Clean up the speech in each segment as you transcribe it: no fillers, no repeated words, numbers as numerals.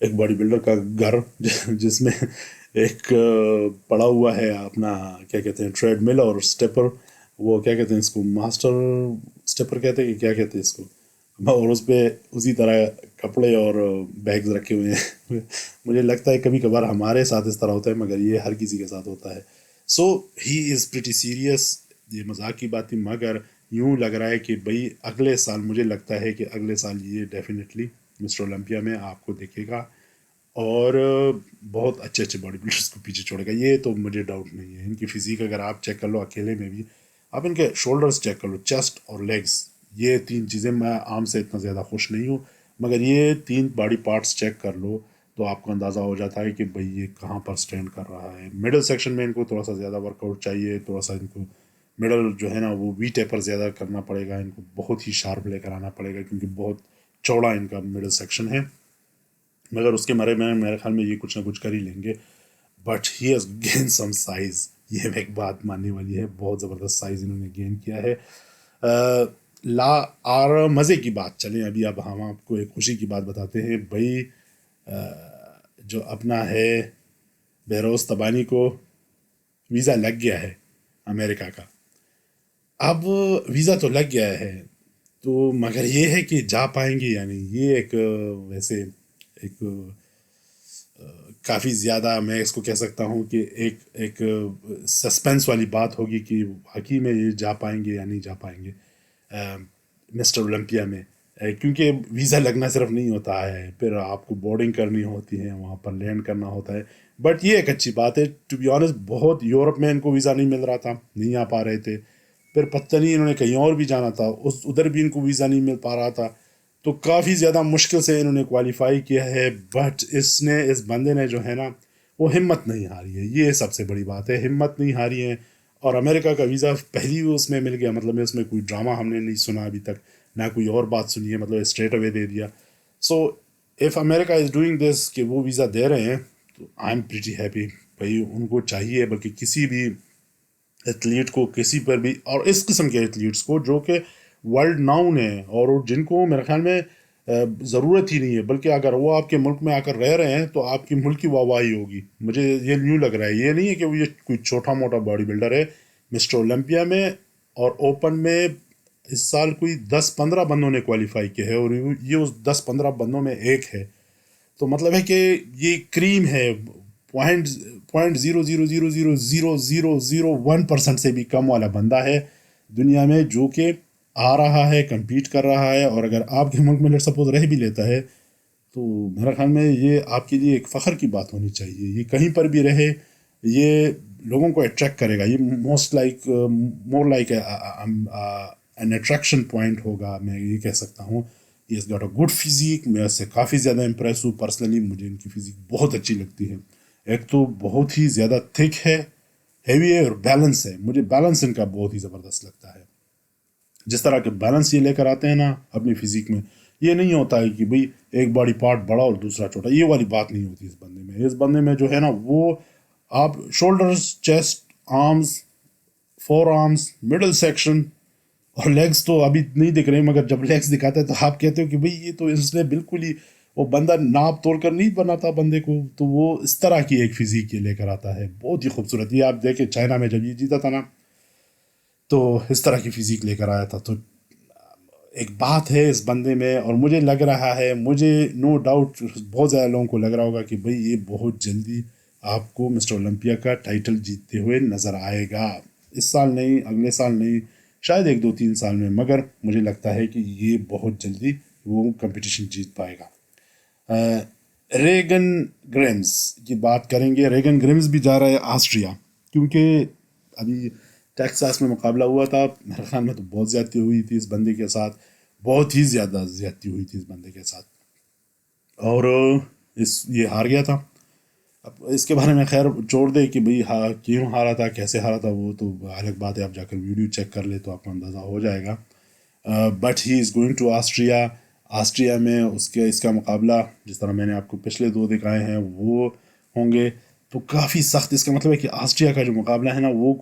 ایک body builder کا گھر جس میں ایک پڑا ہوا ہے اپنا کیا کہتے ہیں ٹریڈ مل اور اسٹیپر، وہ کیا کہتے ہیں اس کو ماسٹر اسٹیپر کہتے ہیں کہ کیا کہتے ہیں اس کو، اور اس پہ اسی طرح کپڑے اور بیگز رکھے ہوئے ہیں. مجھے لگتا ہے کبھی کبھار ہمارے ساتھ اس طرح ہوتا ہے مگر یہ ہر کسی کے ساتھ ہوتا ہے. سو ہی از پریٹی سیریس. یہ مذاق کی بات تھی مگر یوں لگ رہا ہے کہ بھائی اگلے سال، مجھے لگتا ہے کہ اگلے سال یہ ڈیفینیٹلی مسٹر اولمپیا میں آپ کو دیکھے گا اور بہت اچھے اچھے باڈی بلڈرس کو پیچھے چھوڑے گا. یہ تو مجھے ڈاؤٹ نہیں ہے. ان کی فزیک اگر آپ چیک کر لو اکیلے میں بھی، آپ ان کے شولڈرس چیک کر لو، چیسٹ اور لیگس، یہ تین چیزیں، میں عام سے اتنا زیادہ خوش نہیں ہوں مگر یہ تین باڈی پارٹس چیک کر لو تو آپ کو اندازہ ہو جاتا ہے کہ بھئی یہ کہاں پر سٹینڈ کر رہا ہے. مڈل سیکشن میں ان کو تھوڑا سا زیادہ ورک آؤٹ چاہیے، تھوڑا سا ان کو مڈل جو ہے نا وہ وی ٹیپر زیادہ کرنا پڑے گا، ان کو بہت ہی شارپ لے کر آنا پڑے گا کیونکہ بہت چوڑا ان کا مڈل سیکشن ہے. مگر اس کے بارے میں میرے خیال میں یہ کچھ نہ کچھ کر ہی لیں گے. But he has gain some size, یہ ایک بات ماننے والی ہے، بہت زبردست سائز انہوں نے گین کیا ہے. لا اور مزے کی بات چلیں ابھی، اب ہم آپ کو ایک خوشی کی بات بتاتے ہیں. بھائی جو اپنا ہے بہروز تبانی کو ویزا لگ گیا ہے امریکہ کا. اب ویزا تو لگ گیا ہے تو مگر یہ ہے کہ جا پائیں گے یعنی، یہ ایک ویسے ایک کافی زیادہ میں اس کو کہہ سکتا ہوں کہ ایک سسپینس والی بات ہوگی کہ واقعی میں یہ جا پائیں گے یا نہیں جا پائیں گے مسٹر اولمپیا میں. کیونکہ ویزا لگنا صرف نہیں ہوتا ہے، پھر آپ کو بورڈنگ کرنی ہوتی ہے، وہاں پر لینڈ کرنا ہوتا ہے. بٹ یہ ایک اچھی بات ہے ٹو بی آنیسٹ. بہت یورپ میں ان کو ویزا نہیں مل رہا تھا، نہیں آ پا رہے تھے، پھر پتہ نہیں انہوں نے کہیں اور بھی جانا تھا، ادھر بھی ان کو ویزا نہیں مل پا رہا تھا، تو کافی زیادہ مشکل سے انہوں نے کوالیفائی کیا ہے. بٹ اس بندے نے جو ہے نا وہ ہمت نہیں ہاری ہے، یہ سب سے بڑی بات ہے، ہمت نہیں ہاری ہے. اور امریکہ کا ویزا پہلی اس میں مل گیا، مطلب اس میں کوئی ڈرامہ ہم نے نہیں سنا ابھی تک، نہ کوئی اور بات سنی ہے، مطلب اسٹریٹ اوے دے دیا. So if America is doing this کہ وہ ویزا دے رہے ہیں تو آئی ایم پریٹی ہیپی. بھائی ان کو چاہیے، بلکہ کسی بھی ایتھلیٹ کو، کسی پر بھی، اور اس قسم کے ایتھلیٹس کو جو کہ ورلڈ ناؤن ہیں اور جن کو میرے خیال میں ضرورت ہی نہیں ہے، بلکہ اگر وہ آپ کے ملک میں آ کر رہ رہے ہیں تو آپ کی ملک کی واہ واہی ہوگی. مجھے یہ نیو لگ رہا ہے، یہ نہیں ہے کہ وہ یہ کوئی چھوٹا موٹا باڈی بلڈر ہے. مسٹر اولمپیا میں اور اوپن میں اس سال کوئی 10-15 بندوں نے کوالیفائی کیا ہے اور یہ اس 10-15 بندوں میں ایک ہے. تو مطلب ہے کہ یہ کریم ہے، 0.0000001% سے بھی کم والا بندہ ہے دنیا میں جو کہ آ رہا ہے، کمپیٹ کر رہا ہے. اور اگر آپ کے ملک میں لیٹ سپوز رہ بھی لیتا ہے تو میرا خیال میں یہ آپ کے لیے ایک فخر کی بات ہونی چاہیے. یہ کہیں پر بھی رہے، یہ لوگوں کو اٹریکٹ کرے گا. یہ more like an attraction point ہوگا، میں یہ کہہ سکتا ہوں. He has got a good physique. میں اس سے کافی زیادہ امپریس ہوں پرسنلی، مجھے ان کی فزیک بہت اچھی لگتی ہے. ایک تو بہت ہی زیادہ تھک ہے، ہیوی ہے، اور بیلنس ہے. مجھے بیلنس ان کا بہت ہی زبردست لگتا ہے. جس طرح کے بیلنس یہ لے کر آتے ہیں نا اپنی فزیک میں، یہ نہیں ہوتا ہے کہ بھئی ایک باڈی پارٹ بڑا اور دوسرا چھوٹا، یہ والی بات نہیں ہوتی اس بندے میں. اس بندے میں جو ہے نا وہ آپ shoulders, chest, arms, forearms, middle section اور لیگس تو ابھی نہیں دکھ رہے، مگر جب لیگس دکھاتے ہیں تو آپ کہتے ہو کہ بھئی یہ تو اس نے بالکل ہی، وہ بندہ ناپ توڑ کر نہیں بناتا بندے کو، تو وہ اس طرح کی ایک فزیک یہ لے کر آتا ہے، بہت ہی خوبصورت. یہ آپ دیکھیں چائنا میں جب یہ جیتا تھا نا تو اس طرح کی فزیک لے کر آیا تھا. تو ایک بات ہے اس بندے میں، اور مجھے لگ رہا ہے، مجھے نو ڈاؤٹ بہت زیادہ لوگوں کو لگ رہا ہوگا کہ بھئی یہ بہت جلدی آپ کو مسٹر اولمپیا کا ٹائٹل جیتتے ہوئے نظر آئے گا. اس سال نہیں، اگلے سال نہیں، شاید 1-2-3 سال میں، مگر مجھے لگتا ہے کہ یہ بہت جلدی وہ کمپٹیشن جیت پائے گا. ریگن گریمز کی بات کریں گے. ریگن گریمز بھی جا رہا ہے آسٹریا، کیونکہ ابھی ٹیکساس میں مقابلہ ہوا تھا، میرے خیال میں تو بہت زیادتی ہوئی تھی اس بندے کے ساتھ، بہت ہی زیادہ زیادتی ہوئی تھی اس بندے کے ساتھ، اور یہ ہار گیا تھا. اب اس کے بارے میں خیر چھوڑ دے کہ بھئی کیوں ہارا تھا، کیسے ہارا تھا، وہ تو الگ بات ہے. آپ جا کر ویڈیو چیک کر لے تو آپ کو اندازہ ہو جائے گا. But he is going to Austria. Austria میں اس کا مقابلہ، جس طرح میں نے آپ کو پچھلے 2 دکھائے ہیں، وہ ہوں گے تو کافی سخت. اس کا مطلب ہے کہ آسٹریا کا جو مقابلہ ہے نا وہ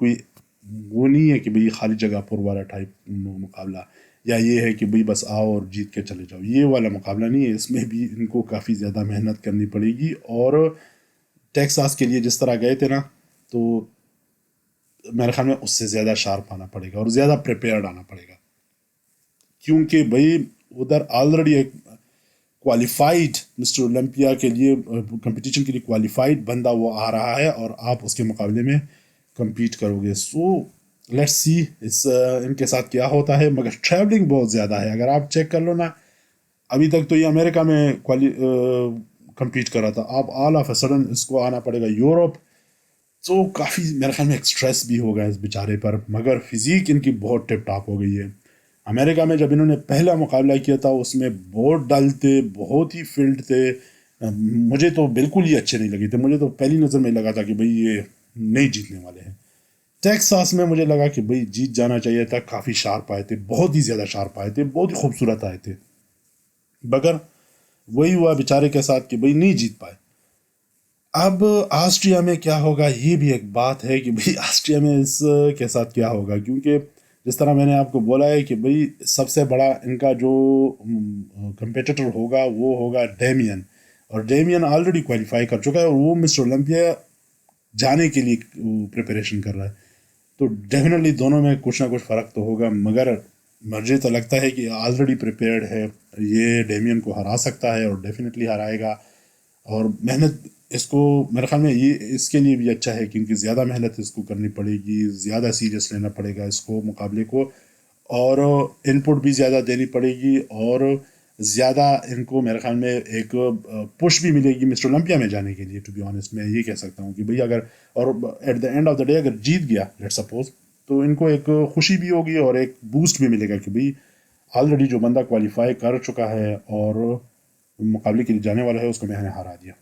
نہیں ہے کہ بھئی خالی جگہ پر والا ٹائپ مقابلہ. یا یہ ہے کہ بھئی بس آؤ اور جیت کے چلے جاؤ. یہ والا مقابلہ نہیں ہے. اس میں بھی ان کو کافی زیادہ محنت کرنی پڑے گی. اور ٹیکساس کے لیے جس طرح گئے تھے نا، تو میرے خیال میں اس سے زیادہ شارپ آنا پڑے گا اور زیادہ پریپیئرڈ آنا پڑے گا، کیونکہ بھائی ادھر آلریڈی ایک کوالیفائڈ مسٹر اولمپیا کے لیے کمپٹیشن کے لیے کوالیفائڈ بندہ وہ آ رہا ہے، اور آپ اس کے مقابلے میں کمپیٹ کرو گے. سو لیٹس سی ان کے ساتھ کیا ہوتا ہے. مگر ٹریولنگ بہت زیادہ ہے. اگر آپ چیک کر لو نا، ابھی تک تو یہ امریکہ میں کمپیٹ کر رہا تھا، اب آل آف اے سڈن اس کو آنا پڑے گا یورپ. تو کافی میرے خیال میں اسٹریس بھی ہوگا اس بیچارے پر. مگر فزیک ان کی بہت ٹپ ٹاپ ہو گئی ہے. امریکہ میں جب انہوں نے پہلا مقابلہ کیا تھا اس میں بہت ڈل تھے، بہت ہی فیلڈ تھے. مجھے تو بالکل ہی اچھے نہیں لگے تھے. مجھے تو پہلی نظر میں لگا تھا کہ بھئی یہ نہیں جیتنے والے ہیں. ٹیکساس میں مجھے لگا کہ بھئی جیت جانا چاہیے تھا. کافی شارپ آئے تھے، بہت ہی زیادہ شارپ آئے تھے، بہت ہی خوبصورت آئے تھے. مگر وہی ہوا بیچارے کے ساتھ کہ بھئی نہیں جیت پائے. اب آسٹریا میں کیا ہوگا، یہ بھی ایک بات ہے کہ بھئی آسٹریا میں اس کے ساتھ کیا ہوگا. کیونکہ جس طرح میں نے آپ کو بولا ہے کہ بھئی سب سے بڑا ان کا جو کمپیٹیٹر ہوگا وہ ہوگا ڈیمین. اور ڈیمین آلریڈی کوالیفائی کر چکا ہے، اور وہ مسٹر اولمپیا جانے کے لیے پریپریشن کر رہا ہے. تو ڈیفینیٹلی دونوں میں کچھ نہ کچھ فرق تو ہوگا. مگر مجھے تو لگتا ہے کہ آلریڈی پریپیئرڈ ہے. یہ ڈیمین کو ہرا سکتا ہے اور ڈیفینیٹلی ہرائے گا. اور محنت اس کو میرے خیال میں یہ اس کے لیے بھی اچھا ہے، کیونکہ زیادہ محنت اس کو کرنی پڑے گی، زیادہ سیریس لینا پڑے گا اس کو مقابلے کو، اور ان پٹ بھی زیادہ دینی پڑے گی. اور زیادہ ان کو میرے خیال میں ایک پش بھی ملے گی مسٹر اولمپیا میں جانے کے لیے. ٹو بی آنیسٹ میں یہ کہہ سکتا ہوں کہ بھئی اگر، اور at the end of the day اگر جیت گیا لیٹ سپوز، تو ان کو ایک خوشی بھی ہوگی اور ایک بوسٹ بھی ملے گا کہ بھئی آلریڈی جو بندہ کوالیفائی کر چکا ہے اور مقابلے کے لیے جانے والا ہے اس کو میں نے ہرا دیا.